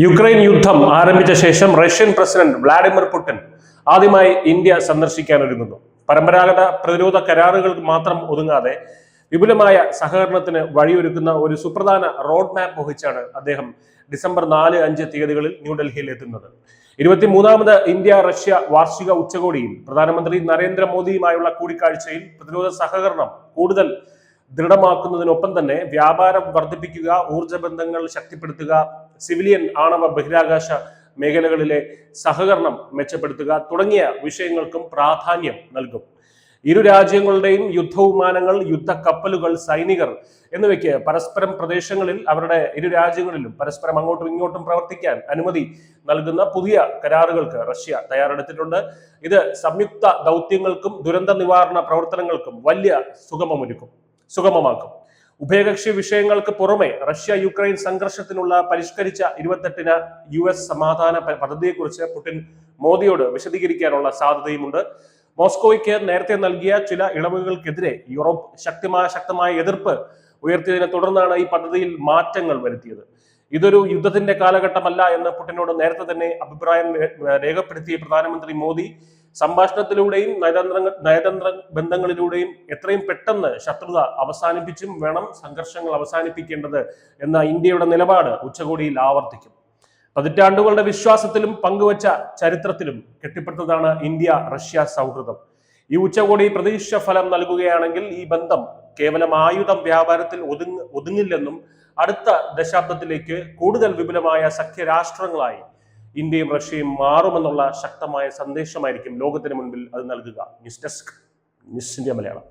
Ukraine യുദ്ധം ആരംഭിച്ച ശേഷം റഷ്യൻ പ്രസിഡന്റ് വ്ളാഡിമിർ പുടിൻ ആദ്യമായി ഇന്ത്യ സന്ദർശിക്കാൻ ഒരുങ്ങുന്നു. പരമ്പരാഗത പ്രതിരോധ കരാറുകൾക്ക് മാത്രം ഒതുങ്ങാതെ വിപുലമായ സഹകരണത്തിന് വഴിയൊരുക്കുന്ന ഒരു സുപ്രധാന റോഡ് മാപ്പ് വഹിച്ചാണ് അദ്ദേഹം ഡിസംബർ 4-5 തീയതികളിൽ ന്യൂഡൽഹിയിൽ എത്തുന്നത്. 23ാമത് ഇന്ത്യ റഷ്യ വാർഷിക ഉച്ചകോടിയിൽ പ്രധാനമന്ത്രി നരേന്ദ്രമോദിയുമായുള്ള കൂടിക്കാഴ്ചയിൽ പ്രതിരോധ സഹകരണം കൂടുതൽ ദൃഢമാക്കുന്നതിനൊപ്പം തന്നെ വ്യാപാരം വർദ്ധിപ്പിക്കുക, ഊർജ്ജ ബന്ധങ്ങൾ ശക്തിപ്പെടുത്തുക, സിവിലിയൻ ആണവ ബഹിരാകാശ മേഖലകളിലെ സഹകരണം മെച്ചപ്പെടുത്തുക തുടങ്ങിയ വിഷയങ്ങൾക്കും പ്രാധാന്യം നൽകും. ഇരു രാജ്യങ്ങളുടെയും യുദ്ധവിമാനങ്ങൾ, യുദ്ധക്കപ്പലുകൾ, സൈനികർ എന്നിവയ്ക്ക് പരസ്പരം പ്രദേശങ്ങളിൽ ഇരു രാജ്യങ്ങളിലും പരസ്പരം അങ്ങോട്ടും ഇങ്ങോട്ടും പ്രവർത്തിക്കാൻ അനുമതി നൽകുന്ന പുതിയ കരാറുകൾക്ക് റഷ്യ തയ്യാറെടുത്തിട്ടുണ്ട്. ഇത് സംയുക്ത ദൗത്യങ്ങൾക്കും ദുരന്ത നിവാരണ പ്രവർത്തനങ്ങൾക്കും വലിയ സുഗമമാക്കും. ഉഭയകക്ഷി വിഷയങ്ങൾക്ക് പുറമെ റഷ്യ യുക്രൈൻ സംഘർഷത്തിനുള്ള പരിഷ്കരിച്ച 28ന് US സമാധാന പദ്ധതിയെക്കുറിച്ച് പുടിൻ മോദിയോട് വിശദീകരിക്കാനുള്ള സാധ്യതയുമുണ്ട്. മോസ്കോയ്ക്ക് നേരത്തെ നൽകിയ ചില ഇളവുകൾക്കെതിരെ യൂറോപ്പ് ശക്തമായ എതിർപ്പ് ഉയർത്തിയതിനെ തുടർന്നാണ് ഈ പദ്ധതിയിൽ മാറ്റങ്ങൾ വരുത്തിയത്. ഇതൊരു യുദ്ധത്തിന്റെ കാലഘട്ടമല്ല എന്ന് പുടിനോട് നേരത്തെ തന്നെ അഭിപ്രായം രേഖപ്പെടുത്തിയ പ്രധാനമന്ത്രി മോദി സംഭാഷണത്തിലൂടെയും നയതന്ത്ര ബന്ധങ്ങളിലൂടെയും എത്രയും പെട്ടെന്ന് ശത്രുത അവസാനിപ്പിച്ചും വേണം സംഘർഷങ്ങൾ അവസാനിപ്പിക്കേണ്ടത് എന്ന ഇന്ത്യയുടെ നിലപാട് ഉച്ചകോടിയിൽ ആവർത്തിക്കും. പതിറ്റാണ്ടുകളുടെ വിശ്വാസത്തിലും പങ്കുവച്ച ചരിത്രത്തിലും കെട്ടിപ്പടുത്തതാണ് ഇന്ത്യ റഷ്യ സൗഹൃദം. ഈ ഉച്ചകോടി പ്രതീക്ഷ ഫലം നൽകുകയാണെങ്കിൽ ഈ ബന്ധം കേവലം ആയുധ വ്യാപാരത്തിൽ ഒതുങ്ങില്ലെന്നും അടുത്ത ദശാബ്ദത്തിലേക്ക് കൂടുതൽ വിപുലമായ സഖ്യരാഷ്ട്രങ്ങളായി ഇന്ത്യയും റഷ്യയും മാറുമെന്നുള്ള ശക്തമായ സന്ദേശമായിരിക്കും ലോകത്തിന് മുൻപിൽ അത് നൽകുക. News desk, news India Malayalam.